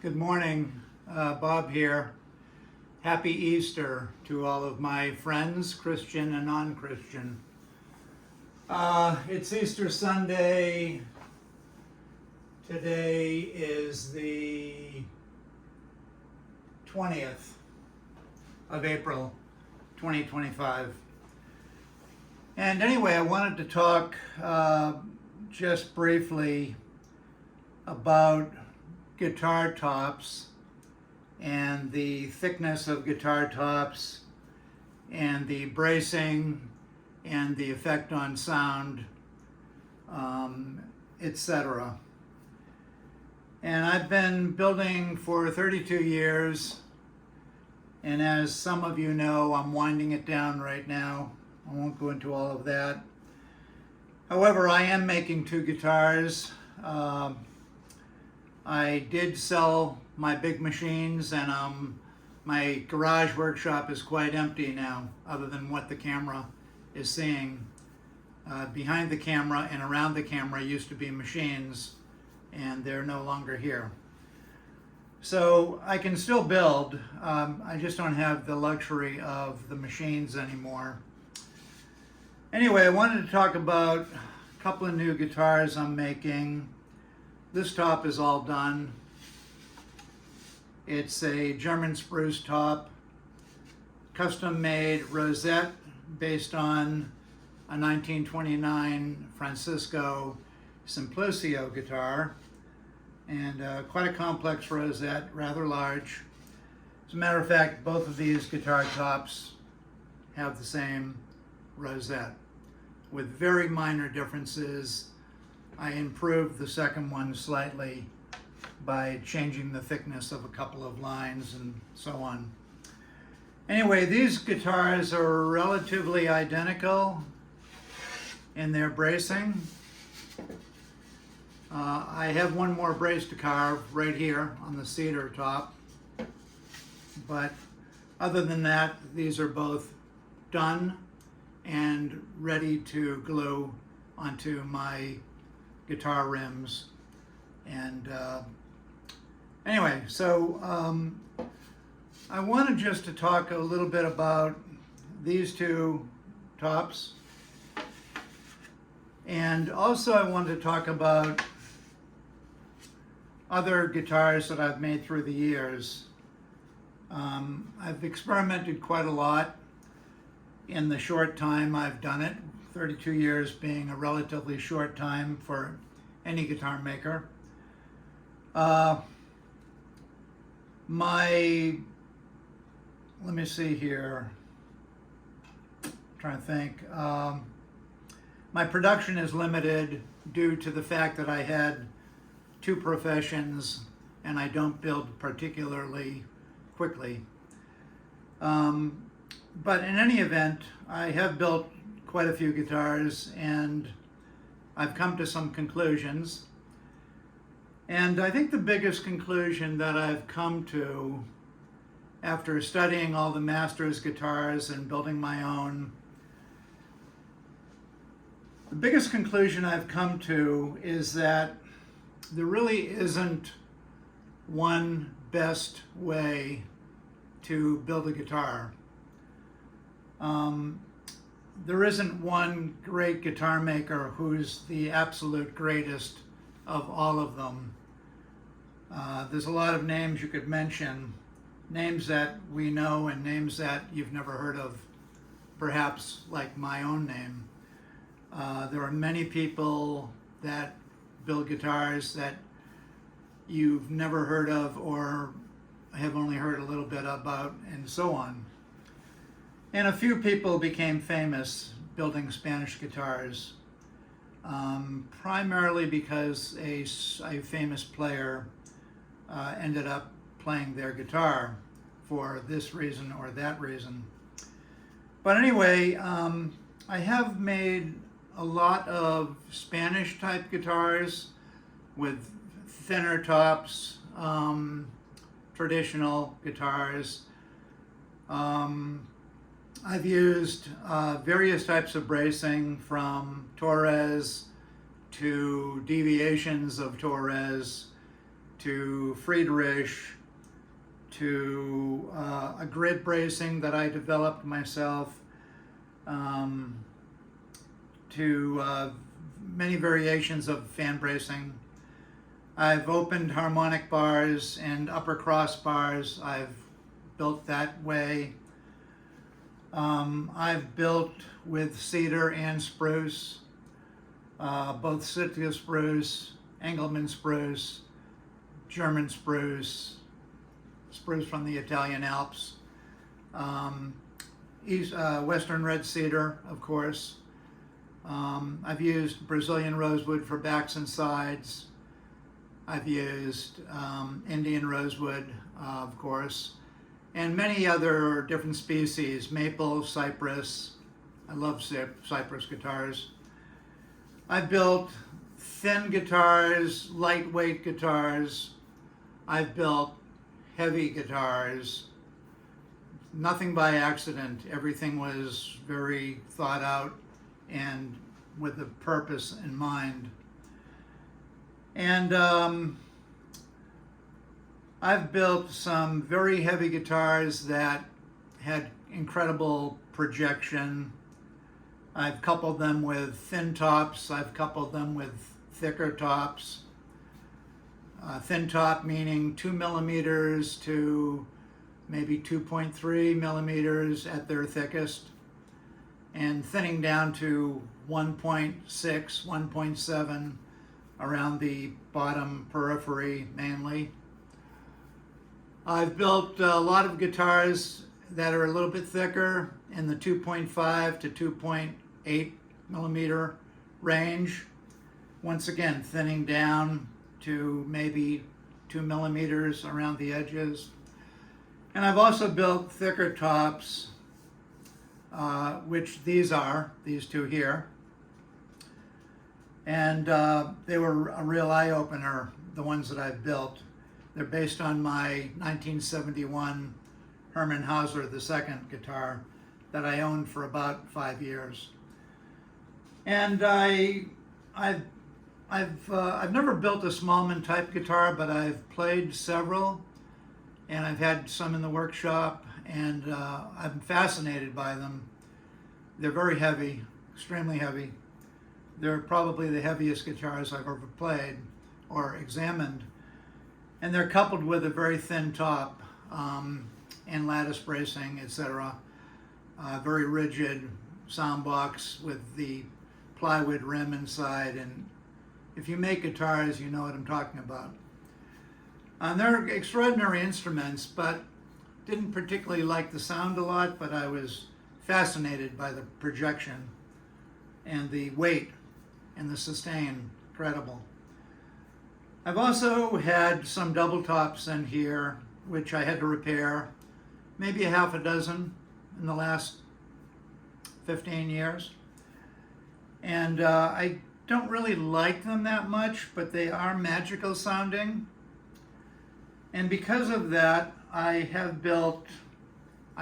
Good morning, Bob here. Happy Easter to all of my friends, Christian and non-Christian. It's Easter Sunday. Today is the 20th of April, 2025. And anyway, I wanted to talk just briefly about guitar tops and the thickness of guitar tops and the bracing and the effect on sound, etc. And I've been building for 32 years, and as some of you know, I'm winding it down right now. I won't go into all of that. However, I am making two guitars. I did sell my big machines, and my garage workshop is quite empty now, other than what the camera is seeing. Behind the camera and around the camera used to be machines, and they're no longer here. So I can still build, I just don't have the luxury of the machines anymore. Anyway, I wanted to talk about a couple of new guitars I'm making. This top is all done. It's a German spruce top, custom made rosette based on a 1929 Francisco Simplicio guitar, and quite a complex rosette, rather large. As a matter of fact, both of these guitar tops have the same rosette with very minor differences. I improved the second one slightly by changing the thickness of a couple of lines and so on. Anyway, these guitars are relatively identical in their bracing. I have one more brace to carve right here on the cedar top, but other than that, these are both done and ready to glue onto my guitar rims. And anyway, so I wanted just to talk a little bit about these two tops, and also I wanted to talk about other guitars that I've made through the years. I've experimented quite a lot in the short time I've done it, 32 years being a relatively short time for any guitar maker. Let me see here, I'm trying to think. My production is limited due to the fact that I had two professions and I don't build particularly quickly. But in any event, I have built quite a few guitars, and I've come to some conclusions. And I think the biggest conclusion that I've come to after studying all the masters' guitars and building my own, the biggest conclusion I've come to is that there really isn't one best way to build a guitar. There isn't one great guitar maker who's the absolute greatest of all of them. There's a lot of names you could mention, names that we know and names that you've never heard of, perhaps like my own name. There are many people that build guitars that you've never heard of or have only heard a little bit about, and so on. And a few people became famous building Spanish guitars, primarily because a famous player ended up playing their guitar for this reason or that reason. But anyway, I have made a lot of Spanish type guitars with thinner tops, traditional guitars. I've used various types of bracing, from Torres to deviations of Torres, to Friedrich, to a grid bracing that I developed myself, to many variations of fan bracing. I've opened harmonic bars and upper cross bars. I've built that way. I've built with cedar and spruce, both Sitka spruce, Engelmann spruce, German spruce, spruce from the Italian Alps, Western red cedar, of course. I've used Brazilian rosewood for backs and sides. I've used Indian rosewood, of course, and many other different species, maple, cypress. I love cypress guitars. I've built thin guitars, lightweight guitars. I've built heavy guitars. Nothing by accident. Everything was very thought out and with a purpose in mind. And I've built some very heavy guitars that had incredible projection. I've coupled them with thin tops. I've coupled them with thicker tops. Thin top meaning 2 millimeters to maybe 2.3 millimeters at their thickest, and thinning down to 1.6, 1.7 around the bottom periphery mainly. I've built a lot of guitars that are a little bit thicker in the 2.5 to 2.8 millimeter range. Once again, thinning down to maybe 2 millimeters around the edges. And I've also built thicker tops, which these two here. And they were a real eye-opener, the ones that I've built. They're based on my 1971 Hermann Hauser II guitar that I owned for about 5 years. And I've never built a Smallman type guitar, but I've played several, and I've had some in the workshop, and I'm fascinated by them. They're very heavy, extremely heavy. They're probably the heaviest guitars I've ever played or examined. And they're coupled with a very thin top and lattice bracing, etc. Very rigid sound box with the plywood rim inside. And if you make guitars, you know what I'm talking about. They're extraordinary instruments, but didn't particularly like the sound a lot, but I was fascinated by the projection and the weight and the sustain. Incredible. I've also had some double tops in here, which I had to repair, maybe a half a dozen in the last 15 years. And I don't really like them that much, but they are magical sounding. And because of that, I've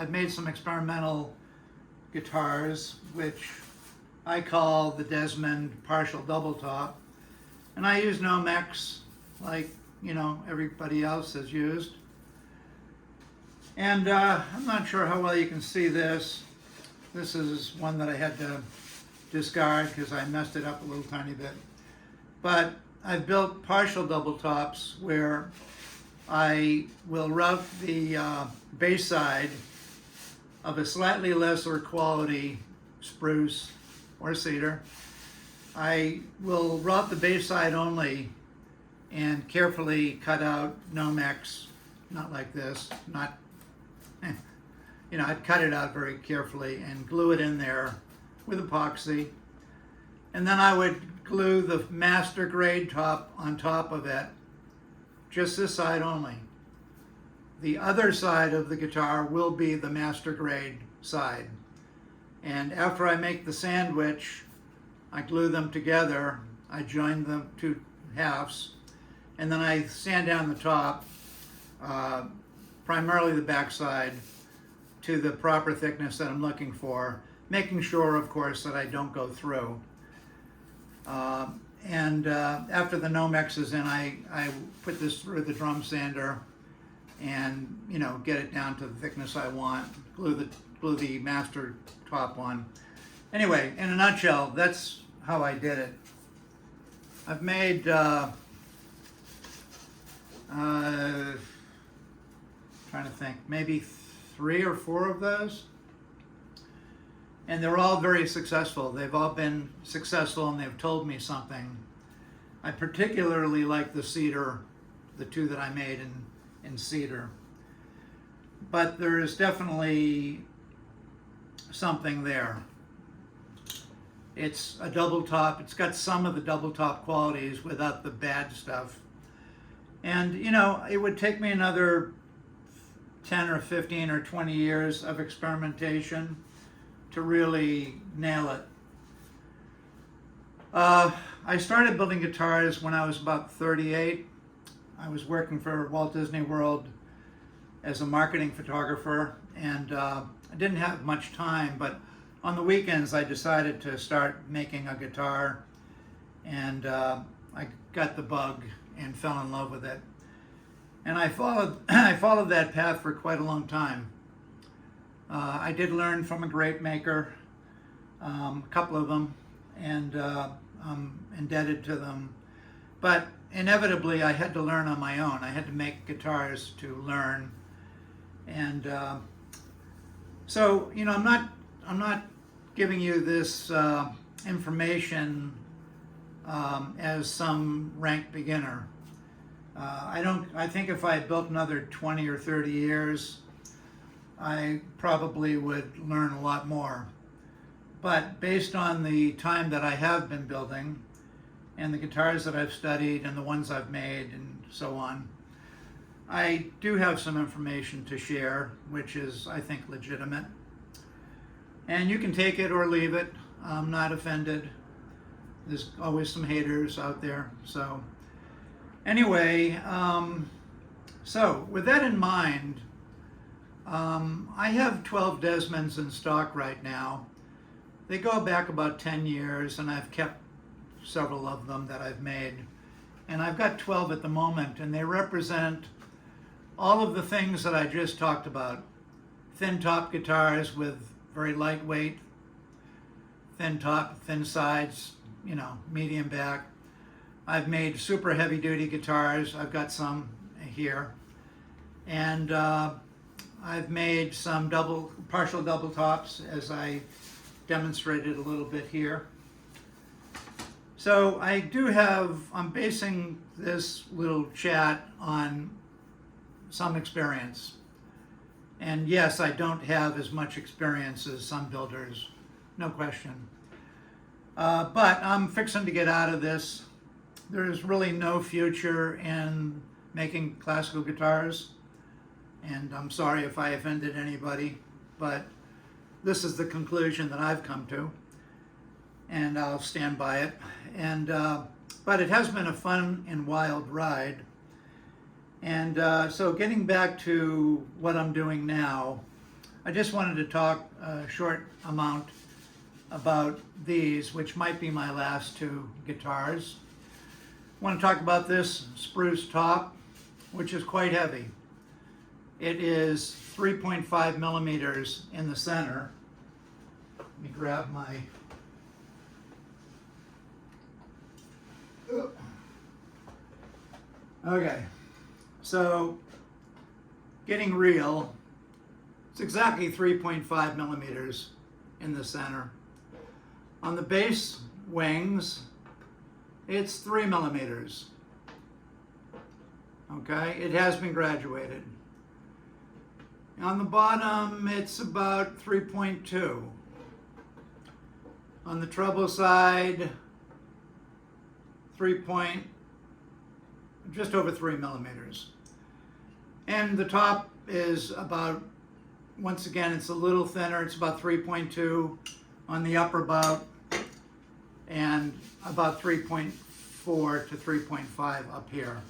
made some experimental guitars, which I call the Desmond partial double top. And I use Nomex, like, everybody else has used. And I'm not sure how well you can see this. This is one that I had to discard because I messed it up a little tiny bit. But I've built partial double tops where I will route the bass side of a slightly lesser quality spruce or cedar. I will route the bass side only and carefully cut out Nomex, not like this, I'd cut it out very carefully and glue it in there with epoxy. And then I would glue the master grade top on top of it, just this side only. The other side of the guitar will be the master grade side. And after I make the sandwich, I glue them together, I join the two halves, and then I sand down the top, primarily the back side, to the proper thickness that I'm looking for, making sure, of course, that I don't go through. And after the Nomex is in, I put this through the drum sander and, you know, get it down to the thickness I want, glue the master top on. Anyway, in a nutshell, that's how I did it. I've made trying to think, maybe 3 or 4 of those, and they're all very successful. They've all been successful and they've told me something. I particularly like the cedar, the 2 that I made in cedar, but there is definitely something there. It's a double top. It's got some of the double top qualities without the bad stuff. And, you know, it would take me another 10 or 15 or 20 years of experimentation to really nail it. I started building guitars when I was about 38. I was working for Walt Disney World as a marketing photographer, and I didn't have much time, but on the weekends I decided to start making a guitar, and I got the bug and fell in love with it. And I followed that path for quite a long time. I did learn from a great maker, a couple of them, and I'm indebted to them. But inevitably I had to learn on my own. I had to make guitars to learn. And so, you know, I'm not giving you this information as some rank beginner. I think if I built another 20 or 30 years, I probably would learn a lot more. But based on the time that I have been building and the guitars that I've studied and the ones I've made and so on, I do have some information to share, which is, I think, legitimate. And you can take it or leave it. I'm not offended. There's always some haters out there. So anyway, so with that in mind, I have 12 Desmonds in stock right now. They go back about 10 years, and I've kept several of them that I've made. And I've got 12 at the moment, and they represent all of the things that I just talked about. Thin top guitars with very lightweight, thin top, thin sides, you know, medium back. I've made super heavy duty guitars. I've got some here. And I've made some partial double tops, as I demonstrated a little bit here. So I'm basing this little chat on some experience. And yes, I don't have as much experience as some builders, no question. But I'm fixing to get out of this. There's really no future in making classical guitars. And I'm sorry if I offended anybody, but this is the conclusion that I've come to, and I'll stand by it. And but it has been a fun and wild ride. And so getting back to what I'm doing now, I just wanted to talk a short amount about these, which might be my last 2 guitars. I want to talk about this spruce top, which is quite heavy. It is 3.5 millimeters in the center. Let me grab my... Okay, so getting real, it's exactly 3.5 millimeters in the center. On the base wings, it's 3 millimeters. Okay, it has been graduated. On the bottom, it's about 3.2. On the treble side, just over 3 millimeters. And the top is about, once again, it's a little thinner. It's about 3.2 on the upper bout, and about 3.4 to 3.5 up here.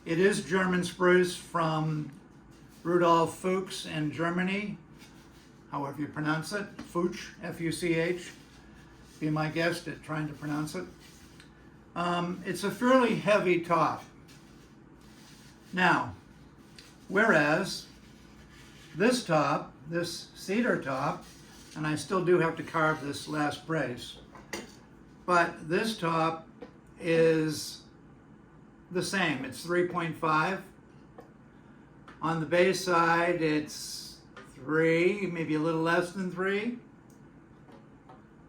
It is German spruce from Rudolf Fuchs in Germany, however you pronounce it. Fuchs, F-U-C-H. Be my guest at trying to pronounce it. It's a fairly heavy top. Now, whereas this top, this cedar top, and I still do have to carve this last brace, but this top is the same. It's 3.5. On the bass side, it's 3, maybe a little less than 3.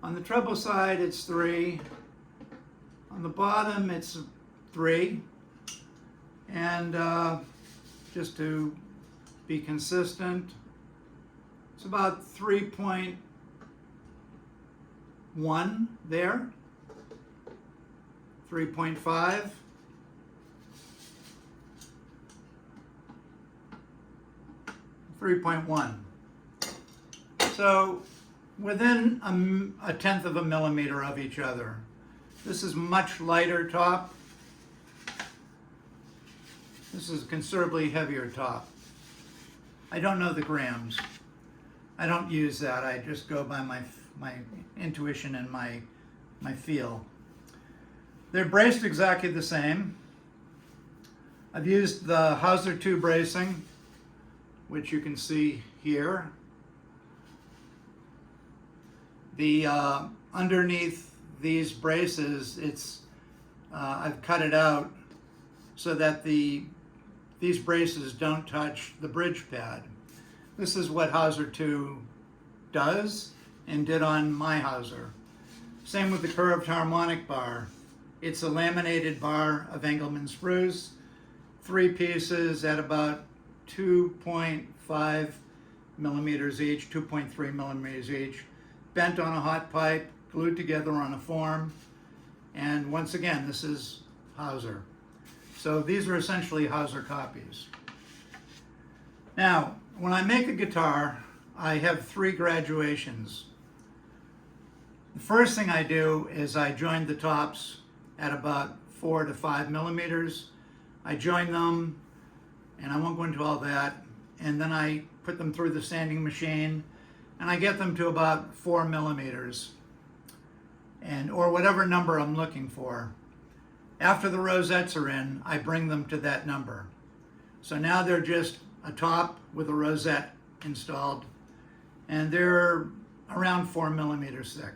On the treble side, it's 3. On the bottom, it's 3. And just to be consistent, it's about 3.1 there, 3.5. .1. So within a tenth of a millimeter of each other. This is much lighter top. This is a considerably heavier top. I don't know the grams. I don't use that. I just go by my intuition and my feel. They're braced exactly the same. I've used the Hauser 2 bracing, which you can see here. The underneath these braces, I've cut it out so that these braces don't touch the bridge pad. This is what Hauser 2 does and did on my Hauser. Same with the curved harmonic bar. It's a laminated bar of Engelmann spruce, 3 pieces at about 2.5 millimeters each, 2.3 millimeters each, bent on a hot pipe, glued together on a form. And once again, this is Hauser. So these are essentially Hauser copies. Now, when I make a guitar, I have 3 graduations. The first thing I do is I join the tops at about 4 to 5 millimeters. I join them, and I won't go into all that, and then I put them through the sanding machine, and I get them to about 4 millimeters, or whatever number I'm looking for. After the rosettes are in, I bring them to that number. So now they're just a top with a rosette installed, and they're around 4 millimeters thick.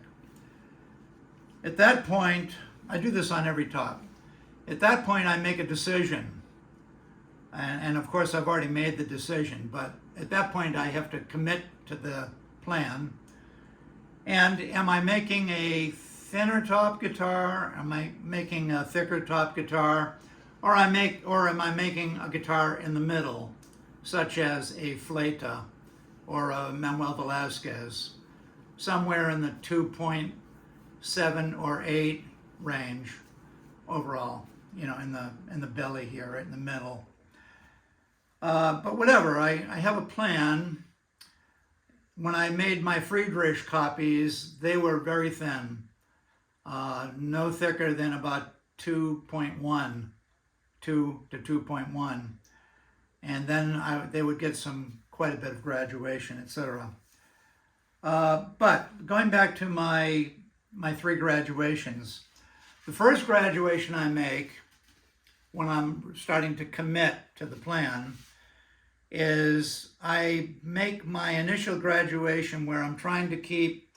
At that point, I do this on every top. At that point, I make a decision. And of course, I've already made the decision, but at that point, I have to commit to the plan. And am I making a thinner top guitar? Am I making a thicker top guitar? Or am I making a guitar in the middle, such as a Fleta or a Manuel Velasquez, somewhere in the 2.7 or 8 range overall, in the belly here, right in the middle. But whatever, I have a plan. When I made my Friedrich copies, they were very thin, no thicker than about 2.1, 2 to 2.1, and then they would get quite a bit of graduation, etc. But going back to my 3 graduations, the first graduation I make when I'm starting to commit to the plan is I make my initial graduation where I'm trying to keep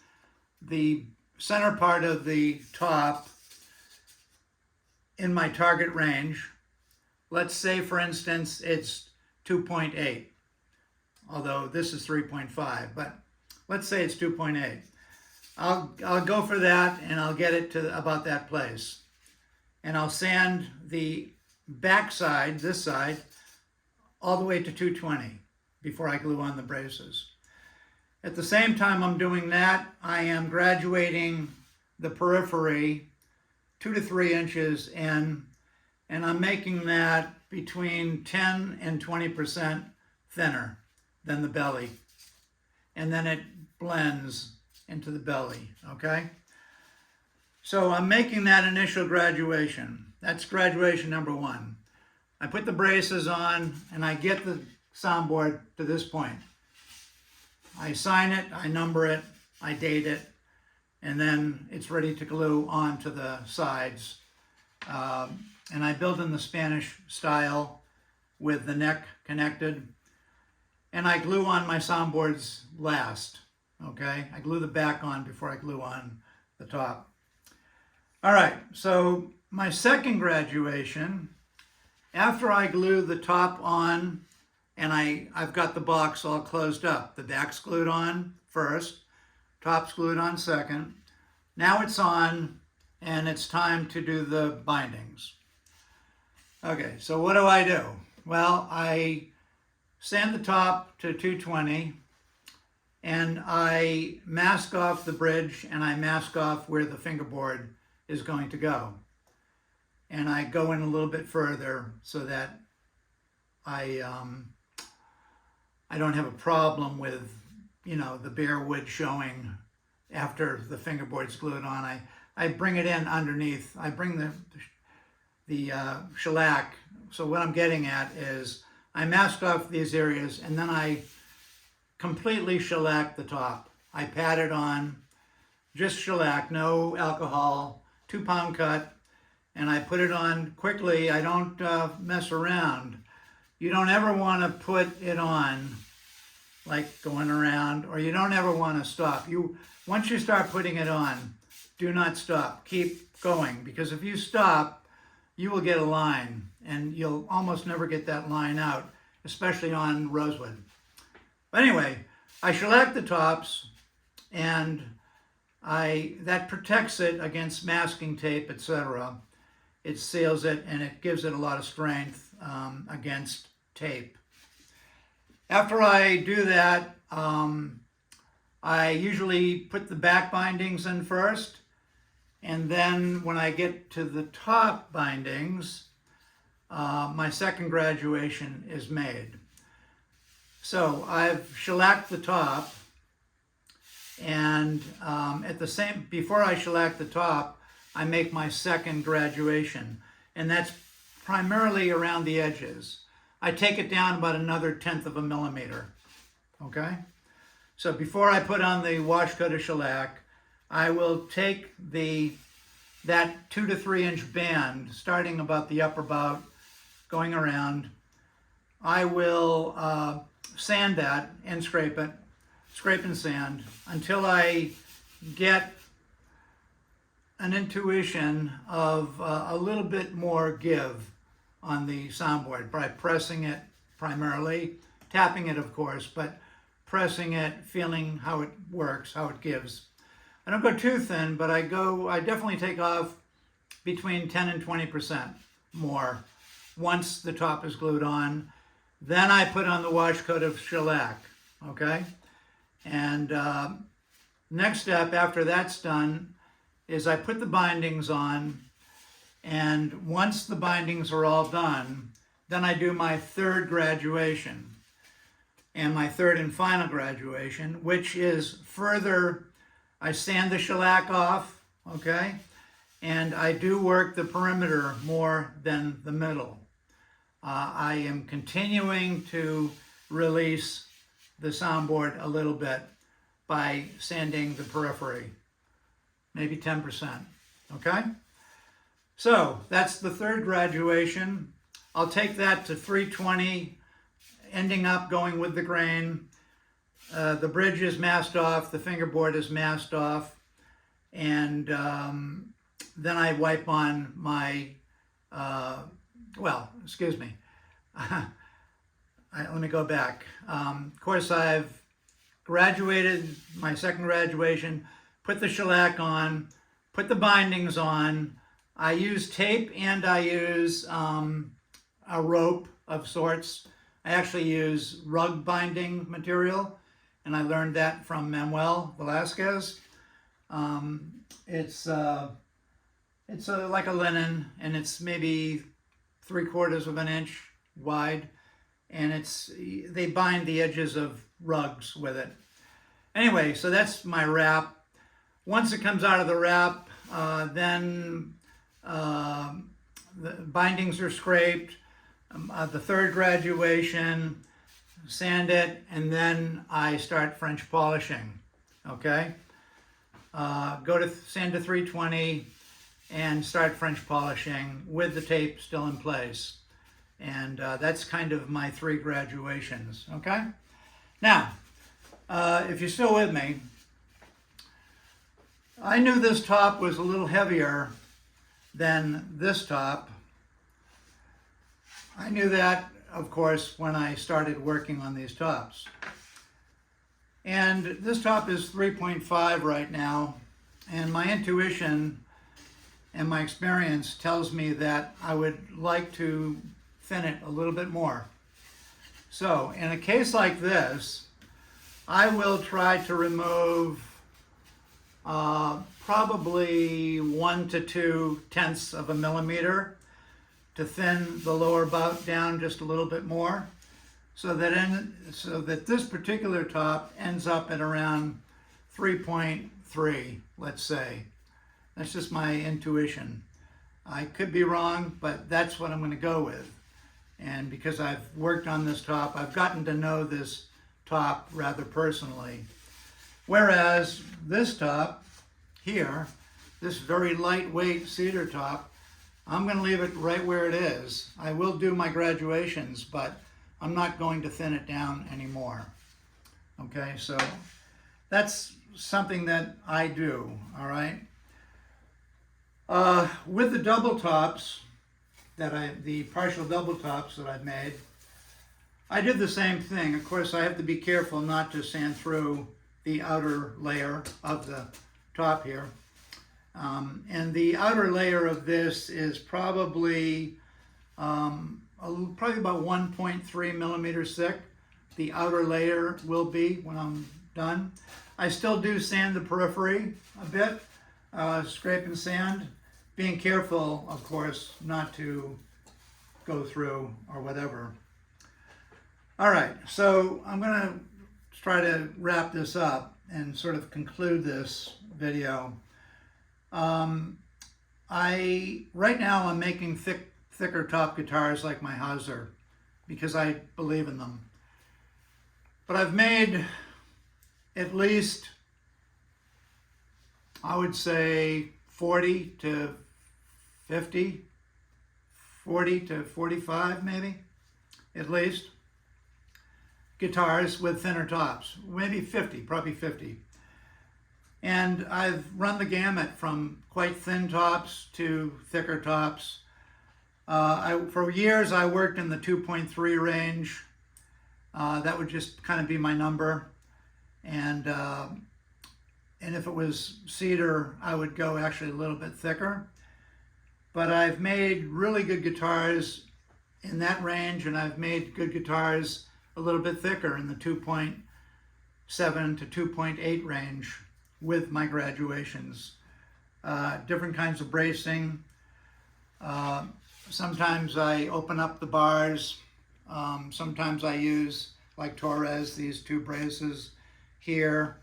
the center part of the top in my target range. Let's say, for instance, it's 2.8, although this is 3.5, but let's say it's 2.8. I'll go for that, and I'll get it to about that place. And I'll sand the back side, this side, all the way to 220 before I glue on the braces. At the same time I'm doing that, I am graduating the periphery 2 to 3 inches in, and I'm making that between 10 and 20% thinner than the belly. And then it blends into the belly, okay? So I'm making that initial graduation. That's graduation number 1. I put the braces on and I get the soundboard to this point. I sign it, I number it, I date it, and then it's ready to glue onto the sides. And I build in the Spanish style with the neck connected. And I glue on my soundboards last, okay? I glue the back on before I glue on the top. All right, so my second graduation, after I glue the top on and I've got the box all closed up, the back's glued on first, top's glued on second. Now it's on and it's time to do the bindings. Okay, so what do? Well, I sand the top to 220 and I mask off the bridge and I mask off where the fingerboard is going to go. And I go in a little bit further so that I don't have a problem with, the bare wood showing after the fingerboard's glued on. I bring it in underneath. I bring the shellac. So what I'm getting at is I mask off these areas and then I completely shellac the top. I pat it on, just shellac, no alcohol, 2-pound cut, and I put it on quickly. I don't mess around. You don't ever want to put it on like going around, or you don't ever want to stop. Once you start putting it on, do not stop. Keep going, because if you stop, you will get a line, and you'll almost never get that line out, especially on rosewood. But anyway, I shellac the tops, and that protects it against masking tape, etc. It seals it, and it gives it a lot of strength against tape. After I do that, I usually put the back bindings in first, and then when I get to the top bindings, my second graduation is made. So I've shellacked the top, and before I shellac the top, I make my second graduation, and that's primarily around the edges. I take it down about another 1/10 of a millimeter, okay? So before I put on the wash coat of shellac, I will take that 2 to 3 inch band, starting about the upper bout, going around. I will sand that and scrape and sand until I get an intuition of a little bit more give on the soundboard by pressing it primarily, tapping it of course, but pressing it, feeling how it works, how it gives. I don't go too thin, but I definitely take off between 10 and 20% more once the top is glued on. Then I put on the wash coat of shellac, okay? And next step after that's done is I put the bindings on, and once the bindings are all done, then I do my third graduation, and my third and final graduation, which is further, I sand the shellac off, okay? And I do work the perimeter more than the middle. I am continuing to release the soundboard a little bit by sanding the periphery, maybe 10%, okay? So that's the third graduation. I'll take that to 320, ending up going with the grain. The bridge is masked off, the fingerboard is masked off, and then I wipe on my, let me go back. Of course, I've graduated, my second graduation, put the shellac on, put the bindings on. I use tape and I use a rope of sorts. I actually use rug binding material, and I learned that from Manuel Velasquez. It's like a linen, and it's maybe 3/4 of an inch wide, and they bind the edges of rugs with it. Anyway, so that's my wrap. Once it comes out of the wrap, then the bindings are scraped. The third graduation, sand it, and then I start French polishing, okay? Sand to 320, and start French polishing with the tape still in place. And that's kind of my 3 graduations, okay? Now, if you're still with me, I knew this top was a little heavier than this top. I knew that, of course, when I started working on these tops. And this top is 3.5 right now, and my intuition and my experience tells me that I would like to thin it a little bit more. So in a case like this, I will try to remove probably 1 to 2/10 of a millimeter to thin the lower bout down just a little bit more, so that this particular top ends up at around 3.3, let's say. That's just my intuition. I could be wrong, but that's what I'm going to go with. And because I've worked on this top, I've gotten to know this top rather personally. Whereas this top here, this very lightweight cedar top, I'm going to leave it right where it is. I will do my graduations, but I'm not going to thin it down anymore. Okay, so that's something that I do, all right? With the double tops, the partial double tops that I've made, I did the same thing. Of course, I have to be careful not to sand through the outer layer of the top here. And the outer layer of this is probably about 1.3 millimeters thick. The outer layer will be when I'm done. I still do sand the periphery a bit, scrape and sand, being careful, of course, not to go through or whatever. All right, so I'm going to try to wrap this up and sort of conclude this video. Right now I'm making thicker top guitars like my Hauser because I believe in them. But I've made at least, I would say 40 to 50, 40 to 45 maybe, at least, guitars with thinner tops. Maybe 50, probably 50. And I've run the gamut from quite thin tops to thicker tops. For years I worked in the 2.3 range. That would just kind of be my number. And if it was cedar, I would go actually a little bit thicker. But I've made really good guitars in that range, and I've made good guitars a little bit thicker in the 2.7 to 2.8 range with my graduations. Different kinds of bracing. Sometimes I open up the bars. Sometimes I use, like Torres, these 2 braces here.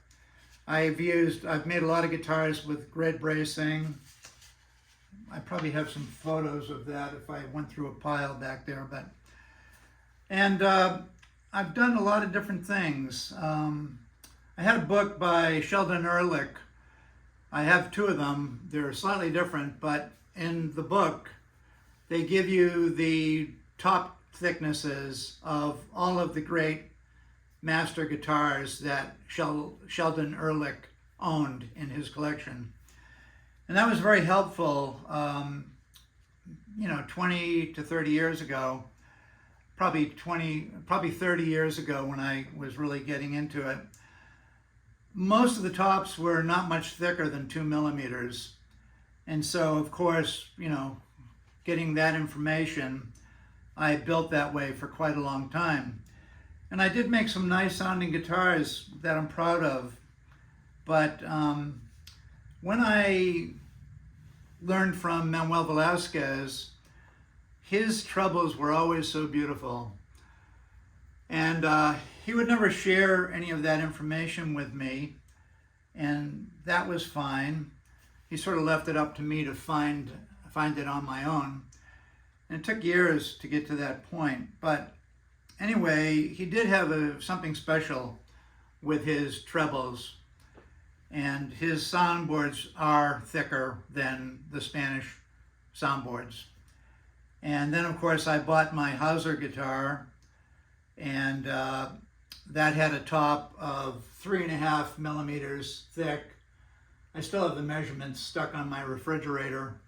I've made a lot of guitars with grid bracing. I probably have some photos of that if I went through a pile back there. I've done a lot of different things. I had a book by Sheldon Ehrlich. I have 2 of them. They're slightly different, but in the book, they give you the top thicknesses of all of the great master guitars that Sheldon Ehrlich owned in his collection. And that was very helpful, 20 to 30 years ago, probably 30 years ago when I was really getting into it. Most of the tops were not much thicker than 2 millimeters. And so, of course, getting that information, I built that way for quite a long time. And I did make some nice sounding guitars that I'm proud of. But when I learned from Manuel Velasquez, his trebles were always so beautiful. And he would never share any of that information with me, and that was fine. He sort of left it up to me to find it on my own. And it took years to get to that point. But anyway, he did have something special with his trebles. and his soundboards are thicker than the Spanish soundboards. And then, of course, I bought my Hauser guitar, and that had a top of 3.5 millimeters thick. I still have the measurements stuck on my refrigerator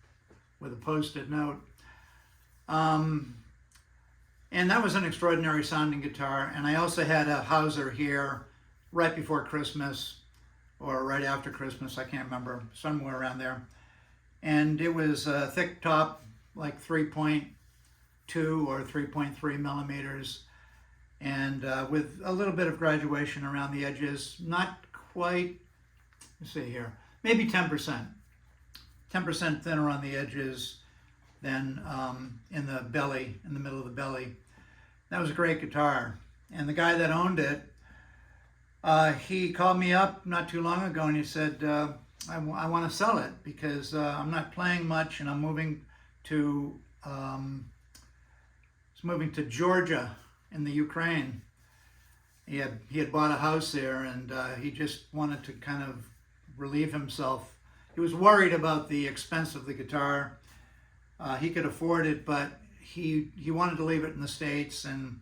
with a Post-it note. And that was an extraordinary sounding guitar. And I also had a Hauser here right before Christmas, or right after Christmas, I can't remember, somewhere around there. And it was a thick top, like 3.2 or 3.3 millimeters, and with a little bit of graduation around the edges, not quite, let's see here, maybe 10%. 10% thinner on the edges than in the belly, in the middle of the belly. That was a great guitar. And the guy that owned it, he called me up not too long ago and he said, I want to sell it because I'm not playing much and I'm moving to Georgia in the Ukraine. He had bought a house there, and he just wanted to kind of relieve himself. He was worried about the expense of the guitar. He could afford it, but he wanted to leave it in the States, and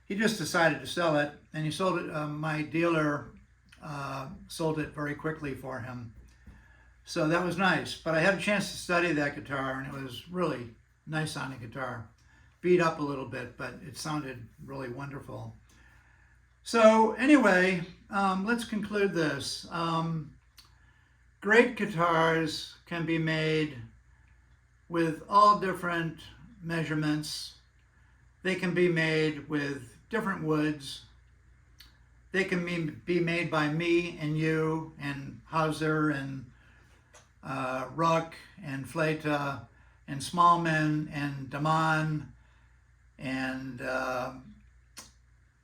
he just decided to sell it. And he sold it. My dealer sold it very quickly for him. So that was nice. But I had a chance to study that guitar, and it was really nice sounding guitar. Beat up a little bit, but it sounded really wonderful. So anyway, let's conclude this. Great guitars can be made with all different measurements. They can be made with different woods. They can be made by me and you and Hauser and Ruck and Fleta and Smallman and Damon and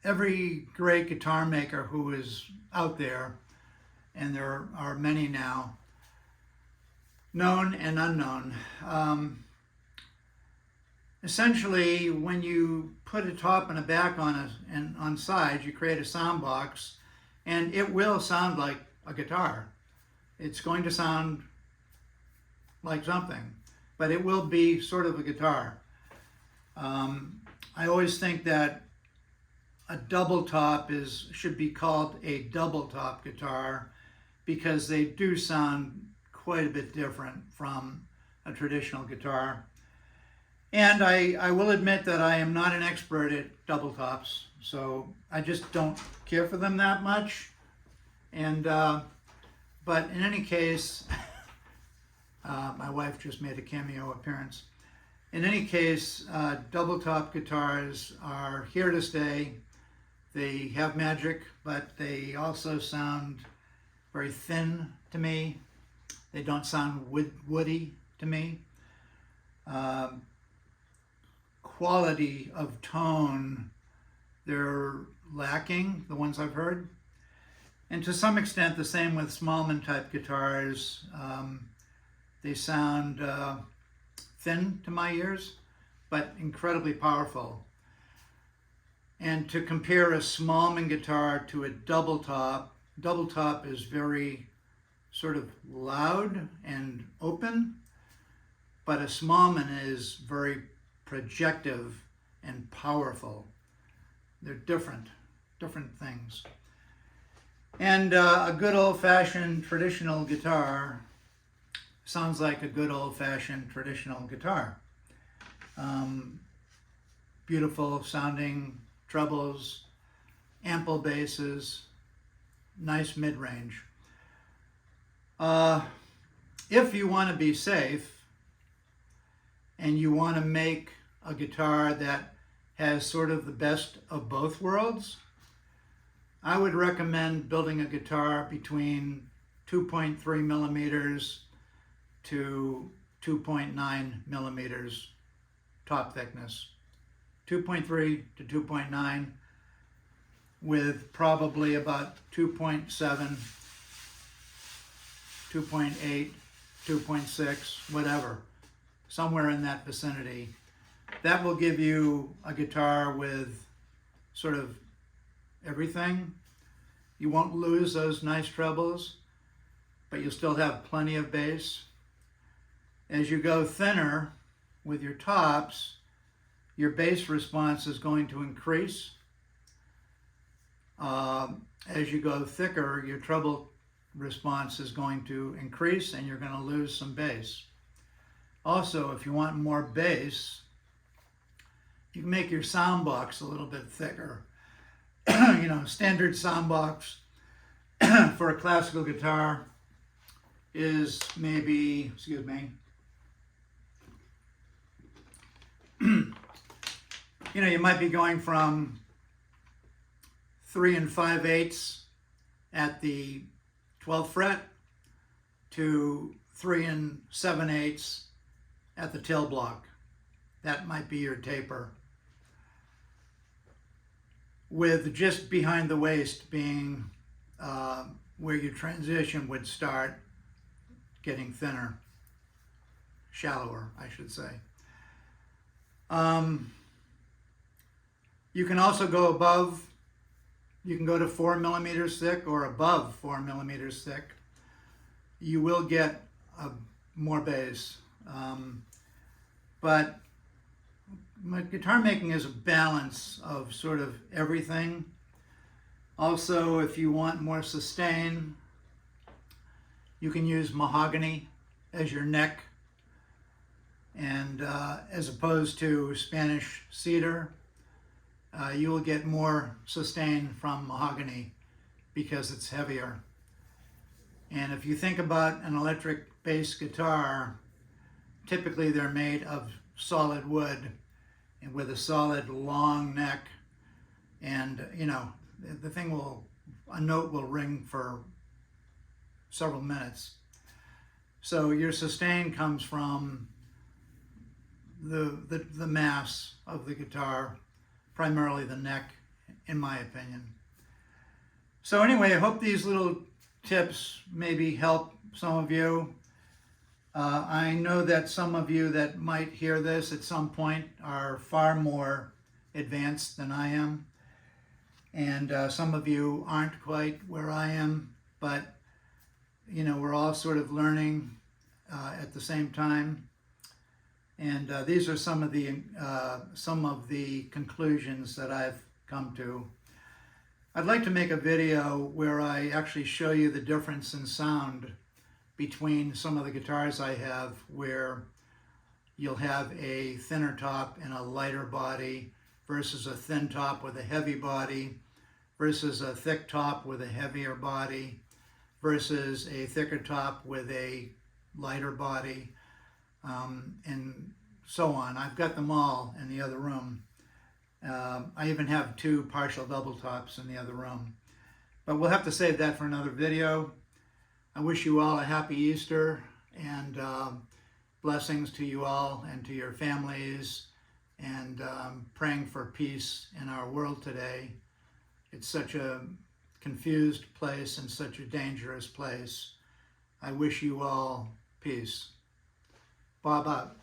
every great guitar maker who is out there, and there are many now, known and unknown. Essentially, when you put a top and a back on on sides, you create a sound box, and it will sound like a guitar. It's going to sound like something, but it will be sort of a guitar. I always think that a double top should be called a double top guitar because they do sound quite a bit different from a traditional guitar. And I will admit that I am not an expert at double tops, so I just don't care for them that much. And but in any case, my wife just made a cameo appearance. In any case, double top guitars are here to stay. They have magic, but they also sound very thin to me. They don't sound woody to me. Quality of tone, they're lacking, the ones I've heard. And to some extent, the same with Smallman type guitars. They sound thin to my ears, but incredibly powerful. And to compare a Smallman guitar to a double top is very sort of loud and open, but a Smallman is very projective and powerful. They're different things. And a good old-fashioned traditional guitar sounds like a good old-fashioned traditional guitar. Beautiful sounding trebles, ample basses, nice mid-range. If you want to be safe and you want to make a guitar that has sort of the best of both worlds, I would recommend building a guitar between 2.3 millimeters to 2.9 millimeters top thickness. 2.3 to 2.9 with probably about 2.7, 2.8, 2.6, whatever, somewhere in that vicinity. That will give you a guitar with sort of everything. You won't lose those nice trebles, but you'll still have plenty of bass. As you go thinner with your tops, your bass response is going to increase. As you go thicker, your treble response is going to increase and you're going to lose some bass. Also, if you want more bass, you can make your sound box a little bit thicker. You know, standard sound box for a classical guitar is maybe, excuse me, you know, you might be going from 3 5/8 at the 12th fret to 3 7/8 at the tail block. That might be your taper, with just behind the waist being where your transition would start getting thinner, shallower, I should say. You can also go above, you can go to 4 millimeters thick or above 4 millimeters thick. You will get more bass. But my guitar making is a balance of sort of everything. Also, if you want more sustain, you can use mahogany as your neck, and as opposed to Spanish cedar, you will get more sustain from mahogany because it's heavier. And if you think about an electric bass guitar, typically they're made of solid wood and with a solid long neck, and you know, the thing will, a note will ring for several minutes. So your sustain comes from the mass of the guitar, primarily the neck, in my opinion. So anyway, I hope these little tips maybe help some of you. I know that some of you that might hear this at some point are far more advanced than I am, and some of you aren't quite where I am, but you know, we're all sort of learning at the same time. And these are some of the conclusions that I've come to. I'd like to make a video where I actually show you the difference in sound between some of the guitars I have, where you'll have a thinner top and a lighter body versus a thin top with a heavy body versus a thick top with a heavier body versus a thicker top with a lighter body, and so on. I've got them all in the other room. I even have 2 partial double tops in the other room. But we'll have to save that for another video. I wish you all a happy Easter, and blessings to you all and to your families, and praying for peace in our world today. It's such a confused place and such a dangerous place. I wish you all peace. Bob out.